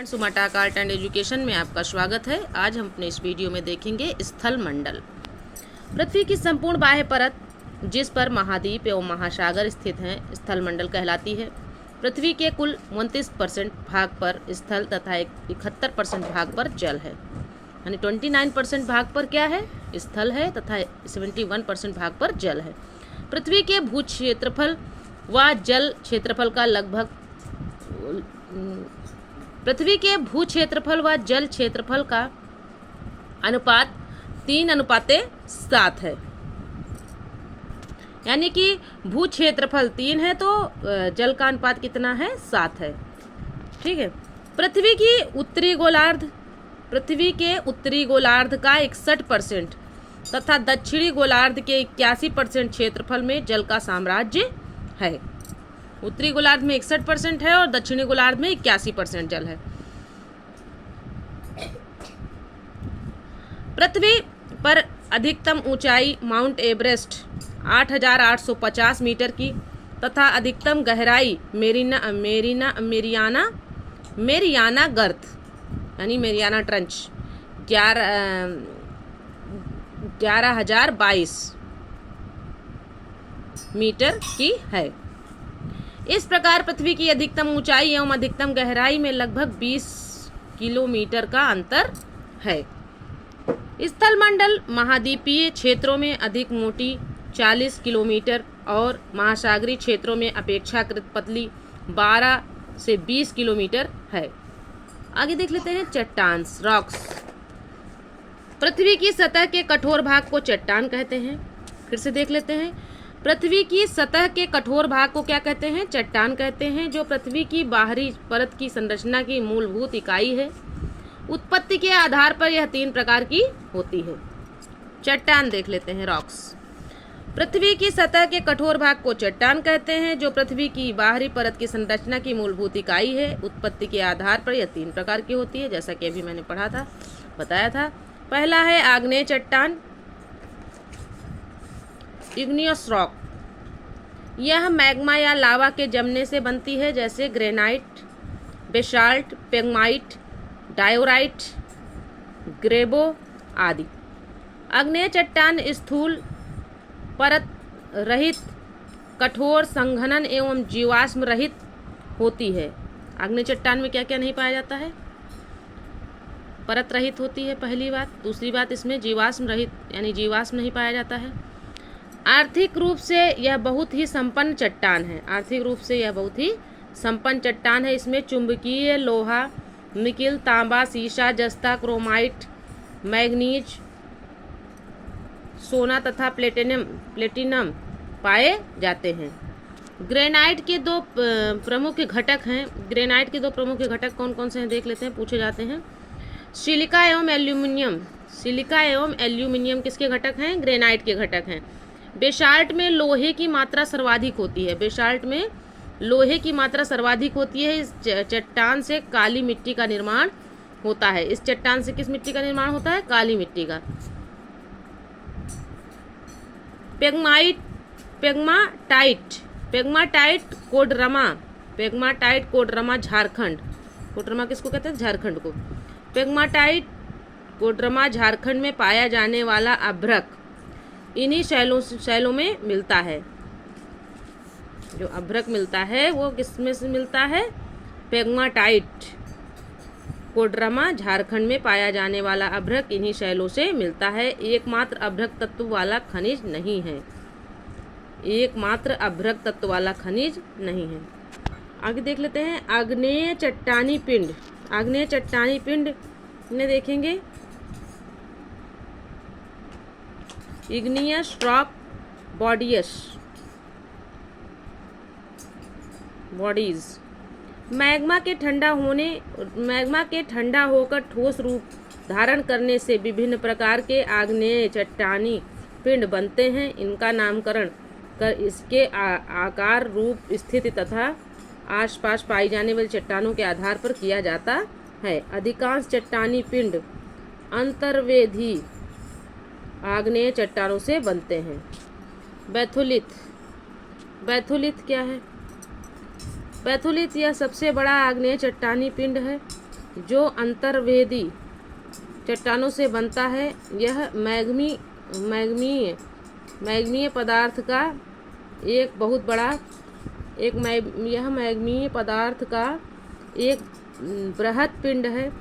सुमाटाक art and education में आपका स्वागत है। आज हम अपने इस वीडियो में देखेंगे स्थल मंडल। पृथ्वी की संपूर्ण बाह्य परत जिस पर महाद्वीप एवं महासागर स्थित हैं स्थल मंडल कहलाती है। पृथ्वी के कुल 29% भाग पर स्थल तथा 71% भाग पर जल है, यानी 29% भाग पर क्या है, स्थल है तथा 71% भाग पर जल है। पृथ्वी के भू क्षेत्रफल व जल क्षेत्रफल का लगभग पृथ्वी के भू क्षेत्रफल व जल क्षेत्रफल का अनुपात 3:7 है, यानी कि भू क्षेत्रफल 3 है तो जल का अनुपात कितना है, 7 है। ठीक है। पृथ्वी के उत्तरी गोलार्ध का 61% तथा दक्षिणी गोलार्ध के 81% क्षेत्रफल में जल का साम्राज्य है। उत्तरी गोलार्ध में 61% है और दक्षिणी गोलार्ध में 81% जल है। पृथ्वी पर अधिकतम ऊंचाई माउंट एवरेस्ट 8,850 मीटर की तथा अधिकतम गहराई मेरियाना गर्त यानी मेरियाना ट्रंच 11,022 मीटर की है। इस प्रकार पृथ्वी की अधिकतम ऊंचाई एवं अधिकतम गहराई में लगभग 20 किलोमीटर का अंतर है। स्थल मंडल महाद्वीपीय क्षेत्रों में अधिक मोटी 40 किलोमीटर और महासागरीय क्षेत्रों में अपेक्षाकृत पतली 12 से 20 किलोमीटर है। आगे देख लेते हैं चट्टान, रॉक्स। पृथ्वी की सतह के कठोर भाग को चट्टान कहते हैं। फिर से देख लेते हैं। पृथ्वी की सतह के कठोर भाग को क्या कहते हैं, चट्टान कहते हैं, जो पृथ्वी की बाहरी परत की संरचना की मूलभूत इकाई है। उत्पत्ति के आधार पर यह 3 प्रकार की होती है। चट्टान देख लेते हैं, रॉक्स। पृथ्वी की सतह के कठोर भाग को चट्टान कहते हैं, जो पृथ्वी की बाहरी परत की संरचना की मूलभूत इकाई है। उत्पत्ति के आधार पर यह 3 प्रकार की होती है, जैसा कि अभी मैंने पढ़ा था, बताया था। पहला है आग्नेय चट्टान, इग्नियस रॉक। यह मैग्मा या लावा के जमने से बनती है, जैसे ग्रेनाइट, बेसाल्ट, पेग्माइट, डायोराइट, ग्रेबो आदि। आग्नेय चट्टान स्थूल परत रहित, कठोर, संघनन एवं जीवाश्म रहित होती है। आग्नेय चट्टान में क्या क्या नहीं पाया जाता है, परत रहित होती है, पहली बात। दूसरी बात, इसमें जीवाश्म रहित यानी जीवाश्म नहीं पाया जाता है। आर्थिक रूप से यह बहुत ही संपन्न चट्टान है। आर्थिक रूप से यह बहुत ही संपन्न चट्टान है। इसमें चुंबकीय लोहा, निकिल, तांबा, सीसा, जस्ता, क्रोमाइट, मैग्नीज, सोना तथा प्लेटिनम पाए जाते हैं। ग्रेनाइट के 2 प्रमुख घटक हैं। ग्रेनाइट के 2 प्रमुख घटक कौन कौन से हैं देख लेते हैं, पूछे जाते हैं। सिलिका एवं एल्यूमिनियम। सिलिका एवं एल्यूमिनियम किसके घटक हैं, ग्रेनाइट के घटक हैं। बेसाल्ट में लोहे की मात्रा सर्वाधिक होती है। बेसाल्ट में लोहे की मात्रा सर्वाधिक होती है। इस चट्टान से काली मिट्टी का निर्माण होता है। इस चट्टान से किस मिट्टी का निर्माण होता है, काली मिट्टी का। पेग्माटाइट कोडरमा झारखंड। कोडरमा किसको कहते हैं, झारखंड को। पेग्माटाइट कोडरमा झारखंड में पाया जाने वाला अभ्रक इन्हीं शैलों में मिलता है। जो अभ्रक मिलता है वो किसमें से मिलता है, पेग्माटाइट कोडरमा झारखंड में पाया जाने वाला अभ्रक इन्हीं शैलों से मिलता है। एकमात्र अभ्रक तत्व वाला खनिज नहीं है। एकमात्र अभ्रक तत्व वाला खनिज नहीं है। आगे देख लेते हैं आग्नेय चट्टानी पिंड। आग्नेय चट्टानी पिंड में देखेंगे इग्नियस रॉक बॉडीज। मैग्मा के ठंडा होकर ठोस रूप धारण करने से विभिन्न प्रकार के आग्नेय चट्टानी पिंड बनते हैं। इनका नामकरण कर इसके आकार, रूप, स्थिति तथा आसपास पाई जाने वाली चट्टानों के आधार पर किया जाता है। अधिकांश चट्टानी पिंड अंतर्वेधी आग्नेय चट्टानों से बनते हैं। बैथुलिथ क्या है, बैथुलिथ यह सबसे बड़ा आग्नेय चट्टानी पिंड है। जो अंतर्वेदी चट्टानों से बनता है। यह मैग्मीय पदार्थ का एक बहुत बड़ा यह मैग्मीय पदार्थ का एक बृहद पिंड है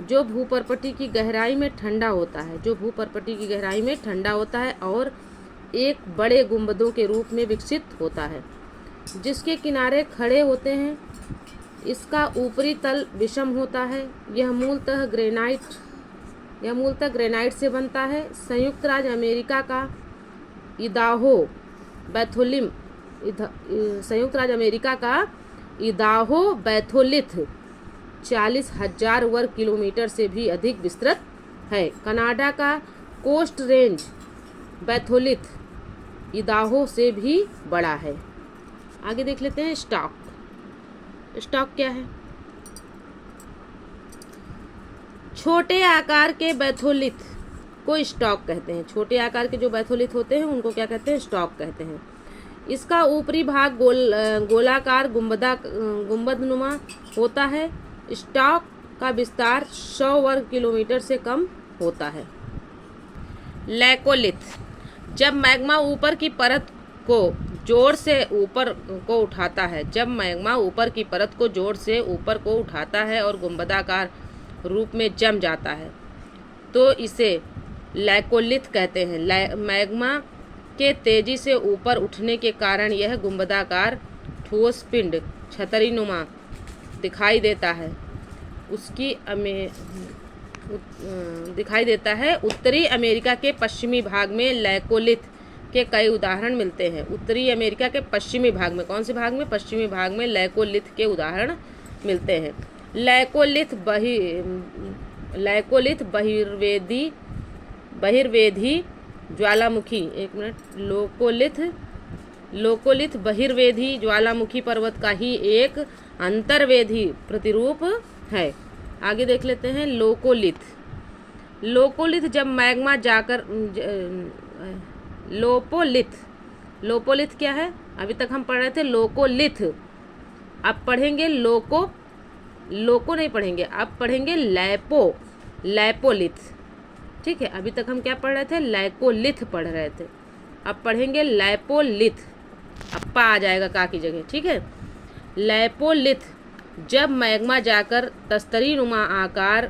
जो भूपर्पटी की गहराई में ठंडा होता है और एक बड़े गुंबदों के रूप में विकसित होता है जिसके किनारे खड़े होते हैं। इसका ऊपरी तल विषम होता है। यह मूलतः ग्रेनाइट से बनता है। संयुक्त राज्य अमेरिका का इदाहो बैथोलिथ 40,000 वर्ग किलोमीटर से भी अधिक विस्तृत है। कनाडा का कोस्ट रेंज बैथोलिथ इदाहो से भी बड़ा है। आगे देख लेते हैं स्टॉक क्या है। छोटे आकार के बैथोलिथ को स्टॉक कहते हैं। छोटे आकार के जो बैथोलिथ होते हैं उनको क्या कहते हैं? स्टॉक कहते हैं। इसका ऊपरी भाग गोलाकार गुंबदनुमा होता है। स्टॉक का विस्तार 100 वर्ग किलोमीटर से कम होता है। लैकोलिथ, जब मैग्मा ऊपर की परत को जोर से ऊपर को उठाता है और गुंबदाकार रूप में जम जाता है तो इसे लैकोलिथ कहते हैं। मैग्मा के तेजी से ऊपर उठने के कारण यह गुंबदाकार ठोस पिंड छतरीनुमा दिखाई देता है। उत्तरी अमेरिका के पश्चिमी भाग में लैकोलिथ के कई उदाहरण मिलते हैं। उत्तरी अमेरिका के पश्चिमी भाग में, कौन से भाग में? पश्चिमी भाग में लैकोलिथ के उदाहरण मिलते हैं। लैकोलिथ बहिर्वेधी ज्वालामुखी, एक मिनट, लोकोलिथ बहिर्वेधी ज्वालामुखी पर्वत का ही एक अंतर्वेधी प्रतिरूप है। आगे देख लेते हैं लोकोलिथ जब मैग्मा जाकर लोपोलिथ क्या है? अभी तक हम पढ़ रहे थे लोकोलिथ, अब पढ़ेंगे लोको नहीं पढ़ेंगे, अब पढ़ेंगे लैपोलिथ। ठीक है, अभी तक हम क्या पढ़ रहे थे? लैकोलिथ पढ़ रहे थे, अब पढ़ेंगे लैपोलिथ। अब पा आ जाएगा का की जगह। ठीक है, लैपोलिथ जब मैग्मा जाकर तस्तरीनुमा आकार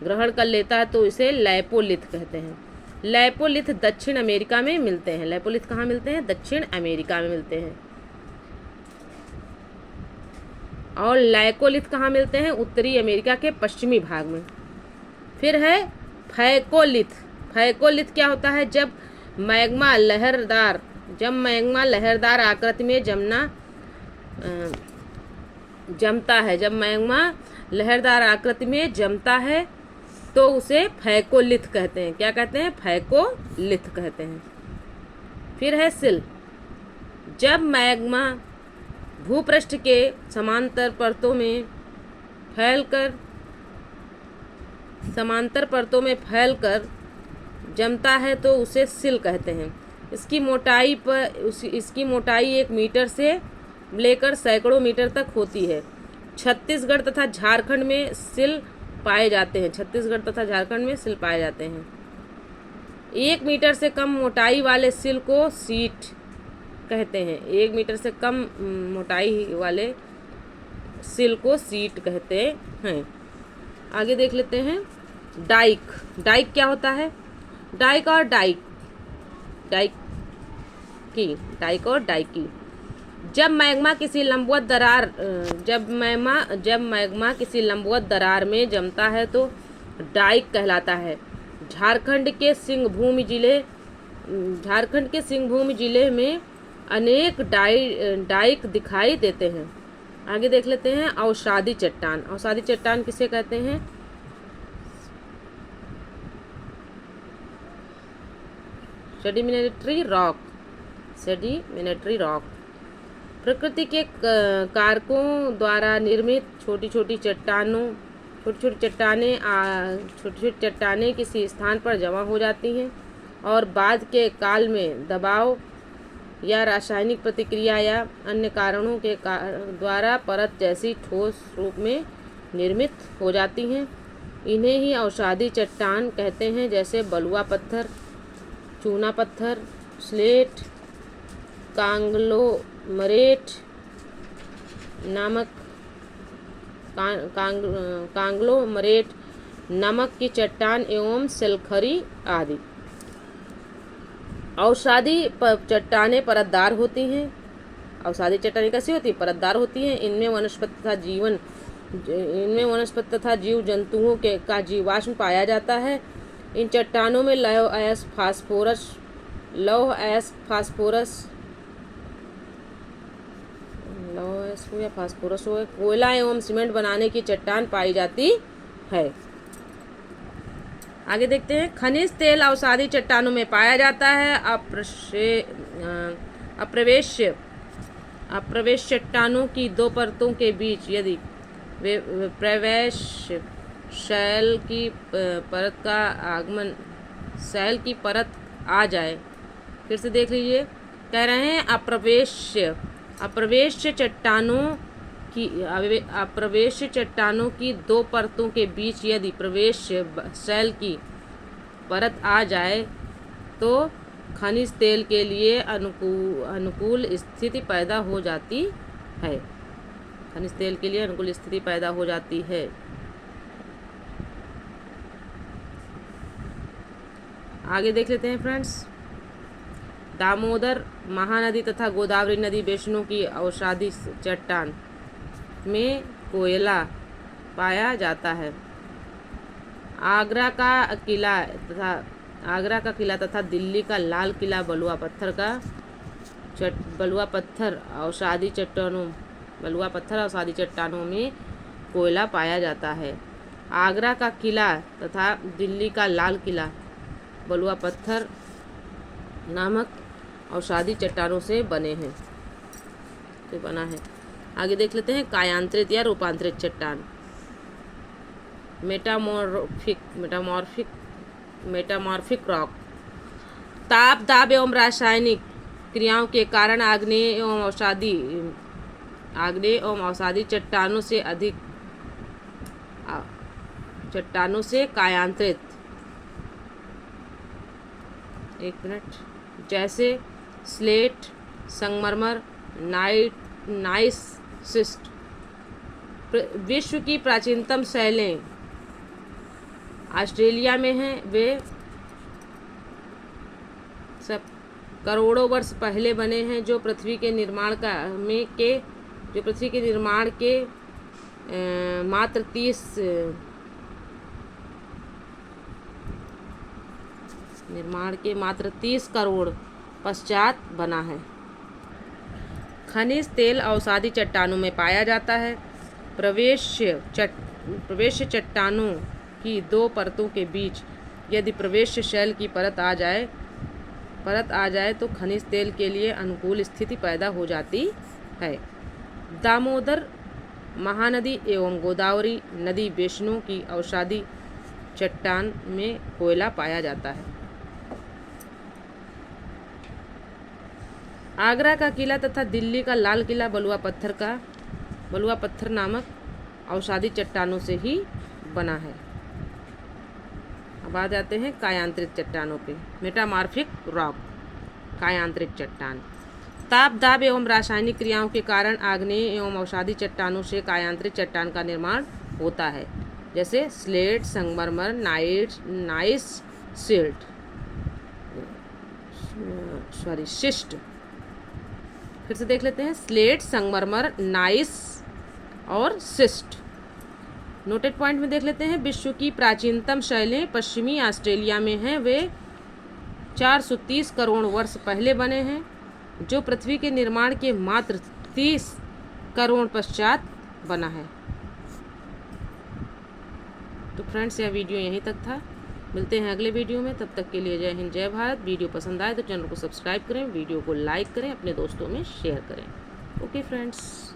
ग्रहण कर लेता है तो इसे लैपोलिथ कहते हैं। लैपोलिथ दक्षिण अमेरिका में मिलते हैं। लैपोलिथ कहाँ मिलते हैं? दक्षिण अमेरिका में मिलते हैं। और लैकोलिथ कहाँ मिलते हैं? उत्तरी अमेरिका के पश्चिमी भाग में। फिर है फैकोलिथ क्या होता है? जब मैग्मा लहरदार आकृति में जमता है तो उसे फैकोलिथ कहते हैं। क्या कहते हैं? फैकोलिथ कहते हैं। फिर है सिल, जब मैग्मा भूपृष्ठ के समांतर परतों फैलकर जमता है तो उसे सिल कहते हैं। इसकी मोटाई 1 मीटर से लेकर सैकड़ों मीटर तक होती है। छत्तीसगढ़ तथा झारखंड में सिल पाए जाते हैं। 1 मीटर से कम मोटाई वाले सिल को सीट कहते हैं। 1 मीटर से कम मोटाई वाले सिल को सीट कहते हैं। आगे देख लेते हैं डाइक क्या होता है? डाइक और डाइकी, जब मैग्मा किसी लंबवत दरार में जमता है तो डाइक कहलाता है। झारखंड के सिंहभूम जिले में अनेक डाइक दिखाई देते हैं। आगे देख लेते हैं अवसादी चट्टान किसे कहते हैं? सेडिमेंट्री रॉक प्रकृति के कारकों द्वारा निर्मित छोटी छोटी चट्टानें किसी स्थान पर जमा हो जाती हैं और बाद के काल में दबाव या रासायनिक प्रतिक्रिया या अन्य कारणों के द्वारा परत जैसी ठोस रूप में निर्मित हो जाती हैं। इन्हें ही अवसादी चट्टान कहते हैं, जैसे बलुआ पत्थर, चूना पत्थर, स्लेट, कांग्लोमरेट नामक कांग्लोमरेट नमक की चट्टान एवं सल्फरी आदि। अवसादी चट्टानें परतदार होती हैं। अवसादी चट्टानें कैसी होती हैं? परतदार होती हैं। इनमें वनस्पति तथा जीव जंतुओं का जीवाश्म पाया जाता है। इन चट्टानों में लौह अयस्क फास्फोरस हो, कोयला एवं सीमेंट बनाने की चट्टान पाई जाती है। आगे देखते हैं। खनिज तेल अवसादी चट्टानों में पाया जाता है। अप्रवेश चट्टानों की दो परतों के बीच यदि प्रवेश शैल की परत आ जाए, फिर से देख लीजिए, कह रहे हैं अप्रवेश चट्टानों की दो परतों के बीच यदि प्रवेश शैल की परत आ जाए तो खनिज तेल के लिए अनुकूल स्थिति पैदा हो जाती है। खनिज तेल के लिए अनुकूल स्थिति पैदा हो जाती है। आगे देख लेते हैं फ्रेंड्स। दामोदर महानदी तथा गोदावरी नदी बेसिनों की अवसादी चट्टान में कोयला पाया जाता है। आगरा का किला तथा दिल्ली का लाल किला बलुआ पत्थर अवसादी चट्टानों में कोयला पाया जाता है। आगरा का किला तथा दिल्ली का लाल किला बलुआ पत्थर नामक अवसादी चट्टानों से बना है। आगे देख लेते हैं। कायांतरित या रूपांतरित चट्टान, मेटामॉर्फिक रॉक। ताप, दाब एवं रासायनिक क्रियाओं के कारण आग्नेय एवं अवसादी चट्टानों से कायांतरित, जैसे स्लेट, संगमरमर, नाइस सिस्ट। विश्व की प्राचीनतम शैलें ऑस्ट्रेलिया में हैं। वे सब करोड़ों वर्ष पहले बने हैं, जो पृथ्वी के निर्माण के मात्र 30 करोड़ पश्चात बना है। खनिज तेल अवसादी चट्टानों में पाया जाता है। प्रवेश चट्टानों की दो परतों के बीच यदि प्रवेश शैल की परत आ जाए तो खनिज तेल के लिए अनुकूल स्थिति पैदा हो जाती है। दामोदर महानदी एवं गोदावरी नदी बेसिनों की अवसादी चट्टान में कोयला पाया जाता है। आगरा का किला तथा दिल्ली का लाल किला बलुआ पत्थर नामक अवसादी चट्टानों से ही बना है। अब आ जाते हैं कायांतरित चट्टानों पे। मेटामॉर्फिक रॉक, कायांतरित चट्टान। ताप, दाब एवं रासायनिक क्रियाओं के कारण आग्नेय एवं अवसादी चट्टानों से कायांतरित चट्टान का निर्माण होता है, जैसे स्लेट, संगमरमर, शिस्ट। फिर से देख लेते हैं। स्लेट, संगमरमर, नाइस और सिस्ट। नोटेड पॉइंट में देख लेते हैं। विश्व की प्राचीनतम शैलें पश्चिमी ऑस्ट्रेलिया में हैं। वे 430 करोड़ वर्ष पहले बने हैं, जो पृथ्वी के निर्माण के मात्र 30 करोड़ पश्चात बना है। तो फ्रेंड्स, यह वीडियो यहीं तक था। मिलते हैं अगले वीडियो में। तब तक के लिए जय हिंद, जय भारत। वीडियो पसंद आए तो चैनल को सब्सक्राइब करें, वीडियो को लाइक करें, अपने दोस्तों में शेयर करें। Okay friends.